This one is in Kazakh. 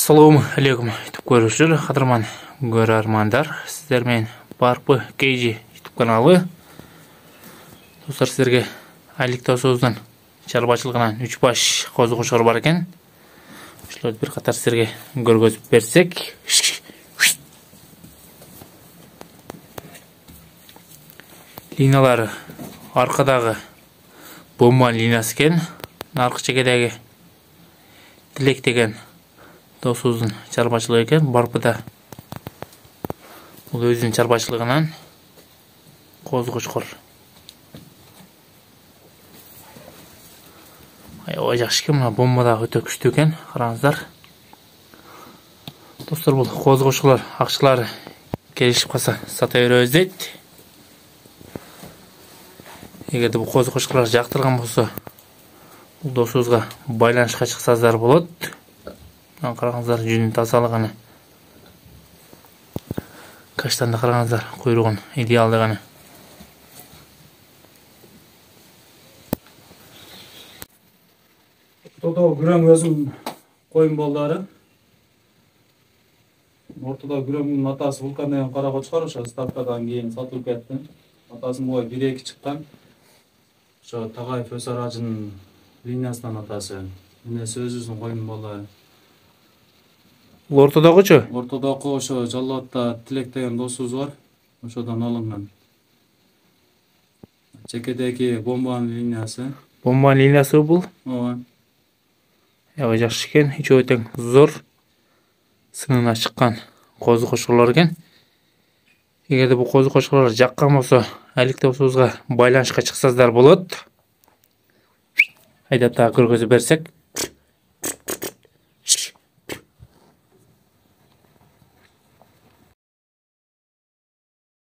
Assalamu alaikum YouTube көрушілер, қадырман көрермандар. Сіздермен Барпы Кейджи YouTube каналы. Достар, сіздерге айлық сөздің шаруашылығынан 3 баш қозы-қошқар бар екен. Шуларды бір қатар сіздерге көргізіп берсек. Линиялары арқадағы бомба линиясы екен. Арқы шекедегі Тілек деген досуыздың шаруашылығы екен. Барпыда бұл өзінің шаруашылығынан қозы-қошқар. Ой, жақсы екен, мына бомбадағы өте күшті екен. Қараңыздар. Достар, бұл қозы-қошқарлар ақшылары келісіп қалса сата береміз дейді. Егерде бұл қозы-қошқарлар жақтырған болса, бұл досуызға байланышқа шықсаздар болады. Қараңыздар, жүнін тазалығаны. Каштанды қараңыздар, құйрығын идеалдығаны. Ортада күрең өзім қойын болдары. Ортада күреңнің атасы Вулкан деген қара қошқар, ошо ставкадан кейін сатылып кетті. Атасын бұлай 1-2 шыққан. Ошо Тағаев Өсарачының линиясынан атасы. Енесі өзінің қойын болдары. Ортадағы чо? Ортадағы ошо Жаллатта Тілек деген досуыз бар. Ошодан алынған. Чекедегі бомбаның линиясы. Бомбаның линиясы бұл? Ооба. Жақсы екен, өте зор сыңына шыққан қозы-қошқарлар екен. Егерде бұл қозы-қошқарлар жаққан болса, айлық досуызға байланышқа шықсаздар болады. Айдап тағы көргізіп берсек.